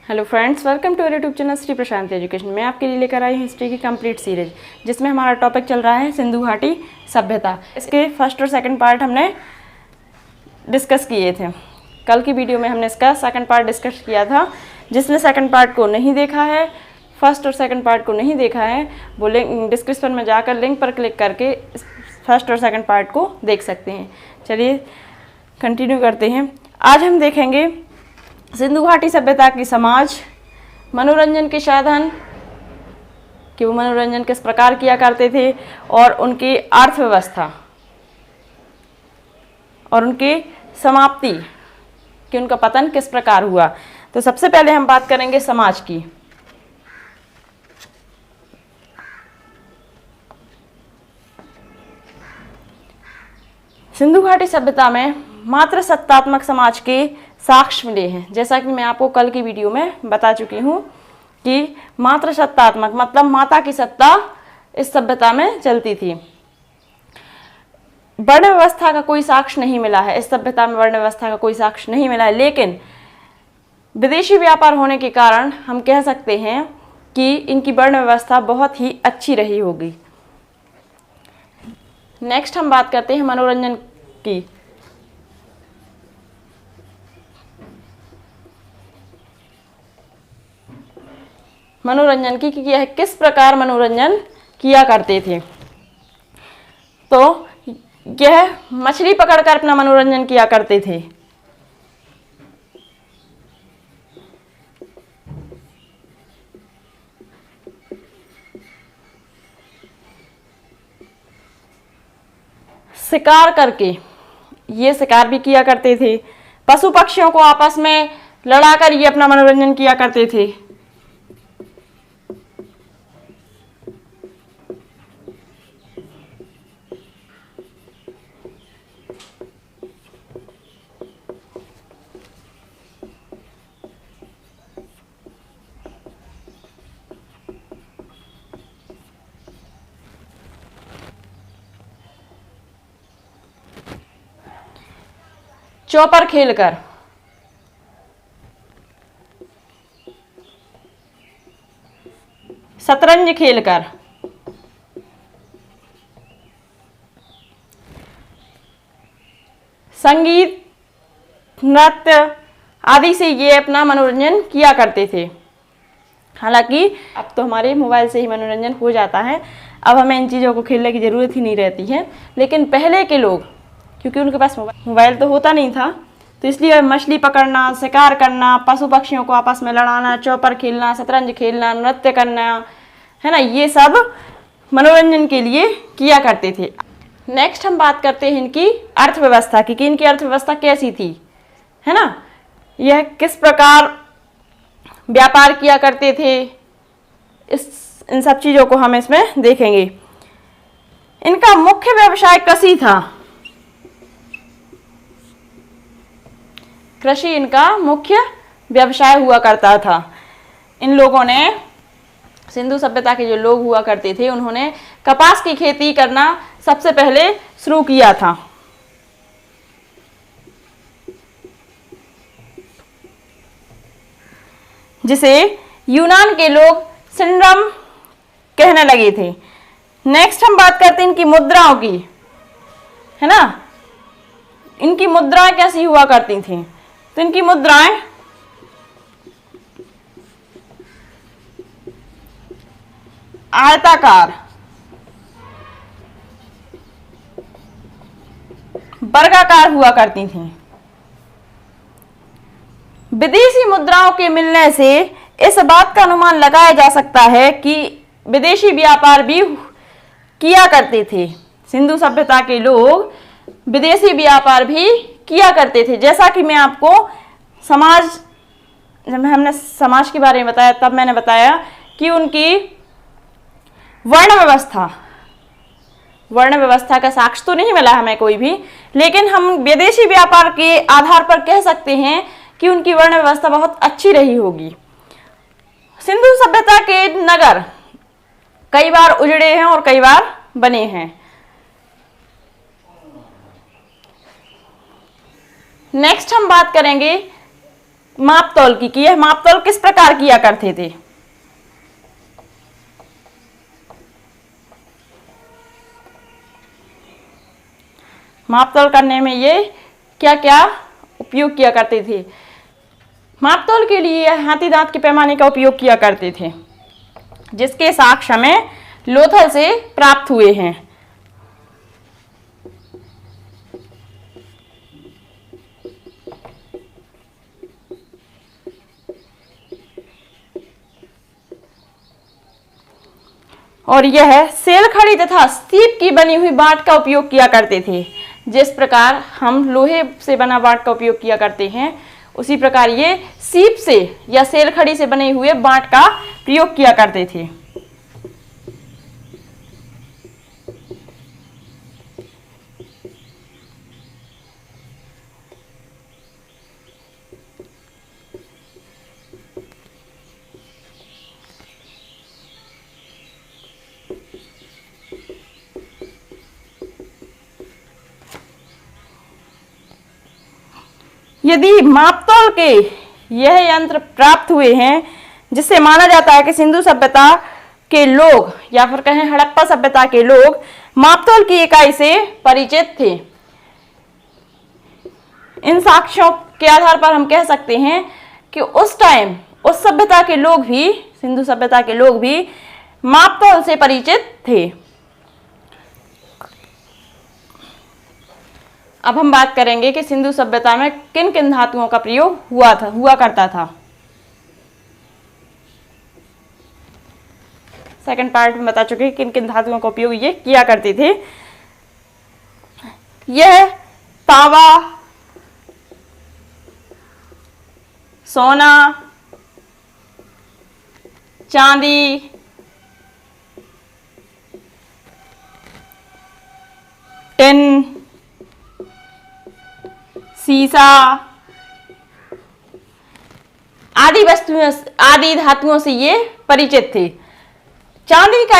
Hello friends, welcome to our YouTube channel Shri Prashanti education. मैं आपके लिए लेकर आई हूँ हिस्ट्री की कंप्लीट सीरीज, जिसमें हमारा टॉपिक चल रहा है सिंधु घाटी सभ्यता। इसके फर्स्ट और सेकंड पार्ट हमने डिस्कस किए थे। कल की वीडियो में हमने इसका सेकंड पार्ट डिस्कस किया था। जिसने सेकंड पार्ट को नहीं देखा है, फर्स्ट और सेकंड पार्ट को नहीं देखा है, वो लिंक डिस्क्रिप्शन में जाकर लिंक पर क्लिक करके फर्स्ट और सेकंड पार्ट को देख सकते हैं। चलिए कंटिन्यू करते हैं। आज हम देखेंगे सिंधु घाटी सभ्यता की समाज, मनोरंजन के साधन कि वो मनोरंजन किस प्रकार किया करते थे, और उनकी अर्थव्यवस्था और उनकी समाप्ति कि उनका पतन किस प्रकार हुआ। तो सबसे पहले हम बात करेंगे समाज की। सिंधु घाटी सभ्यता में मात्र सत्तात्मक समाज के साक्ष्य मिले हैं। जैसा कि मैं आपको कल की वीडियो में बता चुकी हूँ कि मात्र सत्तात्मक मतलब माता की सत्ता इस सभ्यता में चलती थी। वर्ण व्यवस्था का कोई साक्ष्य नहीं मिला है। इस सभ्यता में वर्ण व्यवस्था का कोई साक्ष्य नहीं मिला है, लेकिन विदेशी व्यापार होने के कारण हम कह सकते हैं कि इनकी वर्ण व्यवस्था बहुत ही अच्छी रही होगी। नेक्स्ट हम बात करते हैं मनोरंजन की। मनोरंजन की कि यह किस प्रकार मनोरंजन किया करते थे। तो यह मछली पकड़कर अपना मनोरंजन किया करते थे। शिकार करके ये शिकार भी किया करते थे। पशु पक्षियों को आपस में लड़ाकर ये अपना मनोरंजन किया करते थे। चौपर खेलकर, शतरंज खेलकर, संगीत, नृत्य आदि से ये अपना मनोरंजन किया करते थे। हालांकि अब तो हमारे मोबाइल से ही मनोरंजन हो जाता है, अब हमें इन चीज़ों को खेलने की ज़रूरत ही नहीं रहती है। लेकिन पहले के लोग, क्योंकि उनके पास मोबाइल तो होता नहीं था, तो इसलिए मछली पकड़ना, शिकार करना, पशु पक्षियों को आपस में लड़ाना, चौपर खेलना, शतरंज खेलना, नृत्य करना, है ना, ये सब मनोरंजन के लिए किया करते थे। नेक्स्ट हम बात करते हैं इनकी अर्थव्यवस्था की कि इनकी अर्थव्यवस्था कैसी थी, है ना, यह किस प्रकार व्यापार किया करते थे। इन सब चीज़ों को हम इसमें देखेंगे। इनका मुख्य व्यवसाय कृषि था। कृषि इनका मुख्य व्यवसाय हुआ करता था। इन लोगों ने, सिंधु सभ्यता के जो लोग हुआ करते थे, उन्होंने कपास की खेती करना सबसे पहले शुरू किया था। जिसे यूनान के लोग सिंड्रम कहने लगे थे। नेक्स्ट हम बात करते हैं इनकी मुद्राओं की, है ना, इनकी मुद्राएं कैसी हुआ करती थी। तो इनकी मुद्राएं आयताकार, वर्गाकार हुआ करती थी। विदेशी मुद्राओं के मिलने से इस बात का अनुमान लगाया जा सकता है कि विदेशी व्यापार भी किया करते थे। सिंधु सभ्यता के लोग विदेशी व्यापार भी किया करते थे। जैसा कि मैं आपको समाज, जब हमने समाज के बारे में बताया, तब मैंने बताया कि उनकी वर्ण व्यवस्था का साक्ष्य तो नहीं मिला हमें कोई भी, लेकिन हम विदेशी व्यापार के आधार पर कह सकते हैं कि उनकी वर्ण व्यवस्था बहुत अच्छी रही होगी। सिंधु सभ्यता के नगर कई बार उजड़े हैं और कई बार बने हैं। नेक्स्ट हम बात करेंगे मापतौल की यह मापतौल किस प्रकार किया करते थे? मापतौल करने में ये क्या क्या उपयोग किया करते थे? मापतौल के लिए हाथी दांत के पैमाने का उपयोग किया करते थे, जिसके साक्ष्य हमें लोथल से प्राप्त हुए हैं। और यह सेलखड़ी तथा सीप की बनी हुई बाट का उपयोग किया करते थे। जिस प्रकार हम लोहे से बना बाट का उपयोग किया करते हैं, उसी प्रकार ये सीप से या सेलखड़ी से बने हुए बाट का प्रयोग किया करते थे। यदि मापतौल के यह यंत्र प्राप्त हुए हैं, जिससे माना जाता है कि सिंधु सभ्यता के लोग या फिर कहें हड़प्पा सभ्यता के लोग मापतौल की इकाई से परिचित थे। इन साक्ष्यों के आधार पर हम कह सकते हैं कि उस टाइम उस सभ्यता के लोग भी, सिंधु सभ्यता के लोग भी मापतौल से परिचित थे। अब हम बात करेंगे कि सिंधु सभ्यता में किन किन धातुओं का प्रयोग हुआ करता था। सेकंड पार्ट में बता चुके किन किन धातुओं का उपयोग ये किया करते थे। यह तांबा, सोना, चांदी, टिन, सीसा आदि धातुओं से ये परिचित थे। चांदी का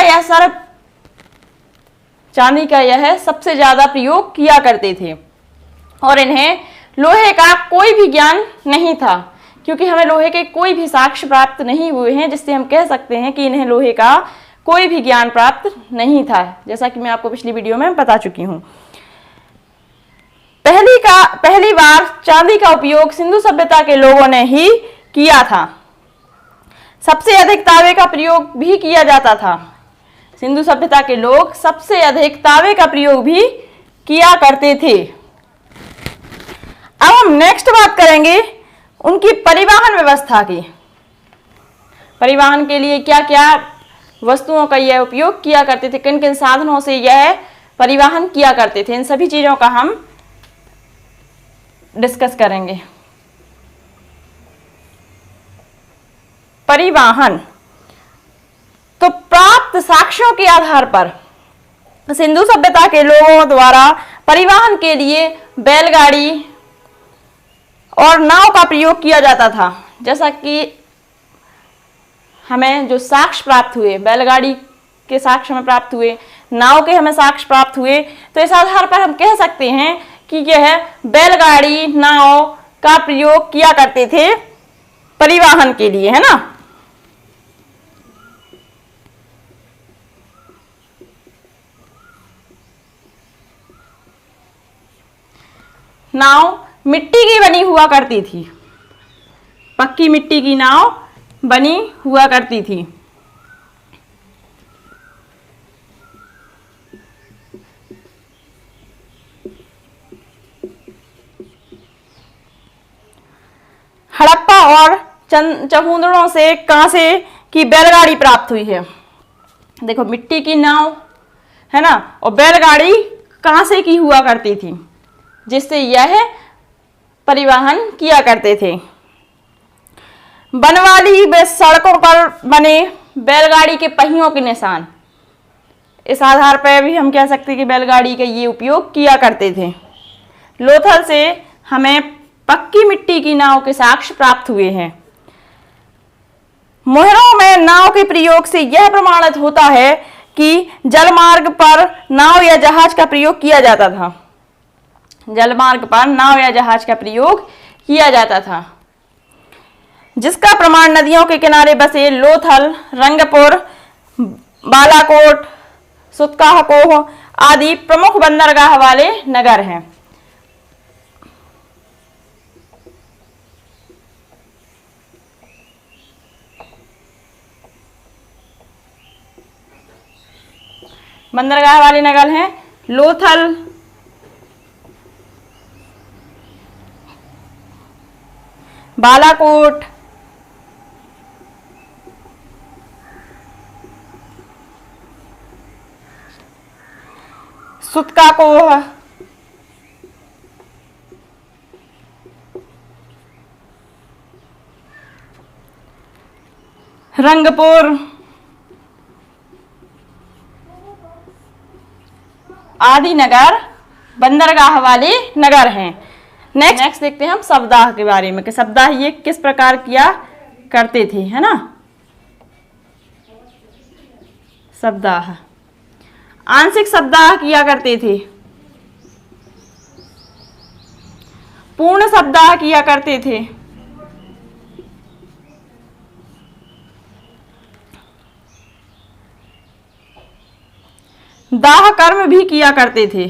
यह सबसे ज्यादा प्रयोग किया करते थे और इन्हें लोहे का कोई भी ज्ञान नहीं था, क्योंकि हमें लोहे के कोई भी साक्ष्य प्राप्त नहीं हुए हैं जिससे हम कह सकते हैं कि इन्हें लोहे का कोई भी ज्ञान प्राप्त नहीं था, जैसा कि मैं आपको पिछली वीडियो में बता चुकी हूं। पहली बार चांदी का उपयोग सिंधु सभ्यता के लोगों ने ही किया था। सबसे अधिक तांबे का प्रयोग भी किया जाता था। सिंधु सभ्यता के लोग सबसे अधिक तांबे का प्रयोग भी किया करते थे। अब हम नेक्स्ट बात करेंगे उनकी परिवहन व्यवस्था की। परिवहन के लिए क्या क्या वस्तुओं का यह उपयोग किया करते थे, किन किन साधनों से यह परिवहन किया करते थे, इन सभी चीजों का हम डिस्कस करेंगे। परिवहन तो प्राप्त साक्ष्यों के आधार पर सिंधु सभ्यता के लोगों द्वारा परिवहन के लिए बैलगाड़ी और नाव का प्रयोग किया जाता था। जैसा कि हमें जो साक्ष्य प्राप्त हुए, बैलगाड़ी के साक्ष्य हमें प्राप्त हुए, नाव के हमें साक्ष्य प्राप्त हुए, तो इस आधार पर हम कह सकते हैं कि यह बैलगाड़ी, नाव का प्रयोग किया करते थे परिवहन के लिए, है ना। नाव मिट्टी की बनी हुआ करती थी, पक्की मिट्टी की नाव बनी हुआ करती थी। हड़प्पा और चहुंदड़ों से कांसे की बैलगाड़ी प्राप्त हुई है। देखो मिट्टी की नाव है ना, और बैलगाड़ी कांसे की हुआ करती थी, जिससे यह परिवहन किया करते थे। बनवाली सड़कों पर बने बैलगाड़ी के पहियों के निशान, इस आधार पर भी हम कह सकते हैं कि बैलगाड़ी का ये उपयोग किया करते थे। लोथल से हमें पक्की मिट्टी की नाव के साक्ष्य प्राप्त हुए हैं। मोहरों में नाव के प्रयोग से यह प्रमाणित होता है कि जलमार्ग पर नाव या जहाज का प्रयोग किया जाता था। जलमार्ग पर नाव या जहाज का प्रयोग किया जाता था। जिसका प्रमाण नदियों के किनारे बसे लोथल, रंगपुर, बालाकोट, सुतकाहकोह आदि प्रमुख बंदरगाह वाले नगर हैं। बंदरगाह वाले नगर हैं लोथल, बालाकोट, सुतकाकोह, रंगपुर आदि नगर बंदरगाह वाले नगर हैं। नेक्स्ट देखते हैं हम सप्ताह के बारे में कि सप्ताह ये किस प्रकार किया करते थे, है ना। सप्ताह आंशिक सप्ताह किया करते थे, पूर्ण सप्ताह किया करते थे, दाह कर्म भी किया करते थे।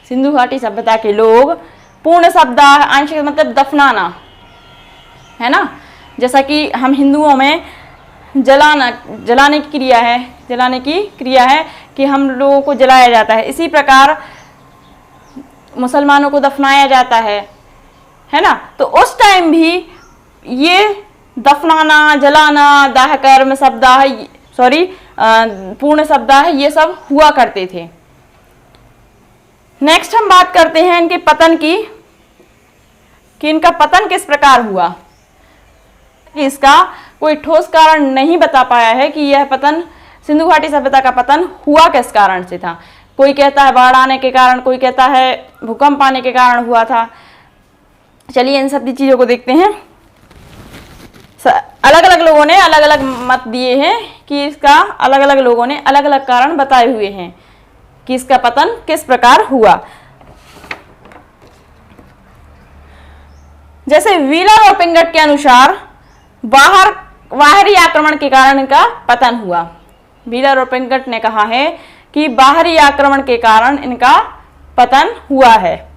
सिंधु घाटी सभ्यता के लोग पूर्ण सप्ताह, आंशिक मतलब दफनाना, है ना। जैसा कि हम हिंदुओं में जलाने की क्रिया है कि हम लोगों को जलाया जाता है, इसी प्रकार मुसलमानों को दफनाया जाता है ना। तो उस टाइम भी ये दफनाना, जलाना, दाह कर्म, सप्ताह पूर्ण सप्ताह ये सब हुआ करते थे। नेक्स्ट हम बात करते हैं इनके पतन की कि इनका पतन किस प्रकार हुआ। कि इसका कोई ठोस कारण नहीं बता पाया है कि यह पतन, सिंधु घाटी सभ्यता का पतन हुआ किस कारण से था। कोई कहता है बाढ़ आने के कारण, कोई कहता है भूकंप आने के कारण हुआ था। चलिए इन सब चीज़ों को देखते हैं। अलग अलग लोगों ने अलग अलग मत दिए हैं कि इसका अलग अलग लोगों ने अलग अलग कारण बताए हुए हैं कि इसका पतन किस प्रकार हुआ। जैसे व्हीलर और पिंगट के अनुसार बाहरी आक्रमण के कारण इनका पतन हुआ। व्हीलर और पिंगट ने कहा है कि बाहरी आक्रमण के कारण इनका पतन हुआ है।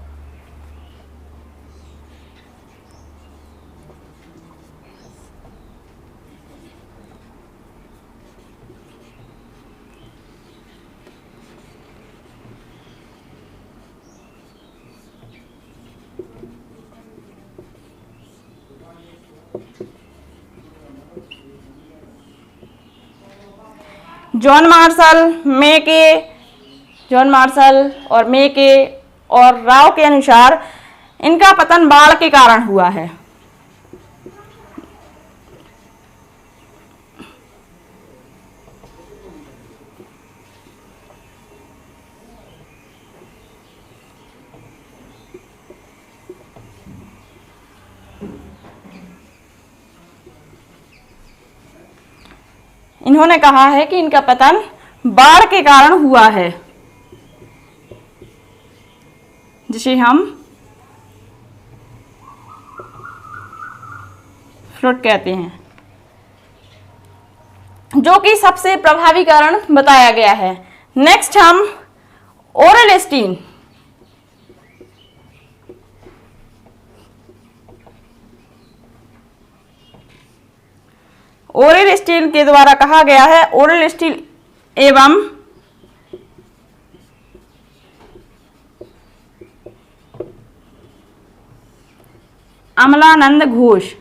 जॉन मार्शल और मेके और राव के अनुसार इनका पतन बाढ़ के कारण हुआ है। इन्होंने कहा है कि इनका पतन बाढ़ के कारण हुआ है, जिसे हम फ्लड कहते हैं, जो कि सबसे प्रभावी कारण बताया गया है। नेक्स्ट हम ओरेलस्टीन ओरेलस्टीन के द्वारा कहा गया है। ओरेलस्टीन एवं अमलानंद घोष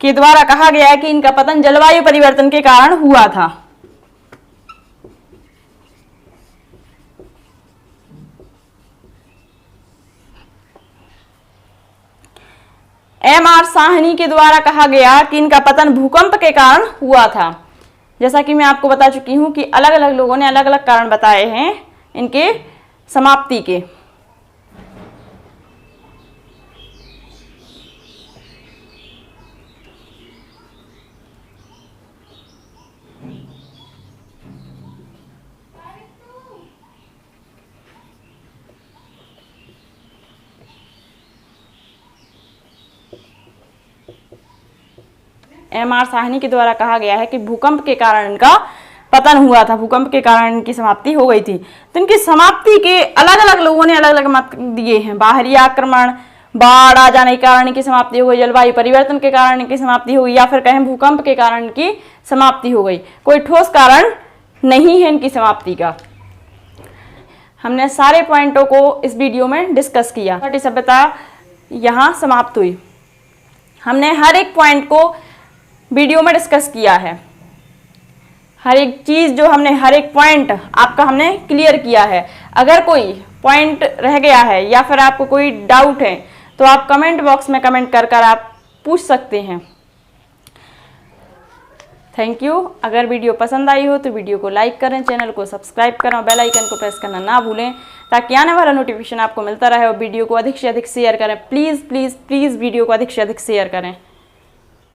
के द्वारा कहा गया है कि इनका पतन जलवायु परिवर्तन के कारण हुआ था। एम.आर. साहनी के द्वारा कहा गया कि इनका पतन भूकंप के कारण हुआ था। जैसा कि मैं आपको बता चुकी हूं कि अलग अलग लोगों ने अलग अलग कारण बताए हैं इनके समाप्ति के। M.R. साहनी के द्वारा कहा गया है कि भूकंप के कारण इनका पतन हुआ था, भूकंप के कारण इनकी समाप्ति हो गई थी। तो इनकी समाप्ति के अलग अलग लोगों ने अलग अलग मत दिए हैं। बाहरी आक्रमण, बाढ़ आ जाने के कारण इनकी समाप्ति हो गई, जलवायु परिवर्तन के कारण इनकी समाप्ति हो गई, या फिर कहें भूकंप के कारण इनकी समाप्ति हो गई। कोई ठोस कारण नहीं है इनकी समाप्ति का। हमने सारे पॉइंटों को इस वीडियो में डिस्कस किया। भारतीय सभ्यता यहाँ समाप्त हुई। हमने हर एक पॉइंट को वीडियो में डिस्कस किया है। हर एक चीज़ जो हमने, हर एक पॉइंट आपका हमने क्लियर किया है। अगर कोई पॉइंट रह गया है या फिर आपको कोई डाउट है तो आप कमेंट बॉक्स में कमेंट कर आप पूछ सकते हैं। Thank you. अगर वीडियो पसंद आई हो तो वीडियो को लाइक करें, चैनल को सब्सक्राइब करें और बेल आइकन को प्रेस करना ना भूलें, ताकि आने वाला नोटिफिकेशन आपको मिलता रहे। और वीडियो को अधिक से अधिक शेयर करें। प्लीज़ प्लीज़ प्लीज़ वीडियो को अधिक से अधिक शेयर करें।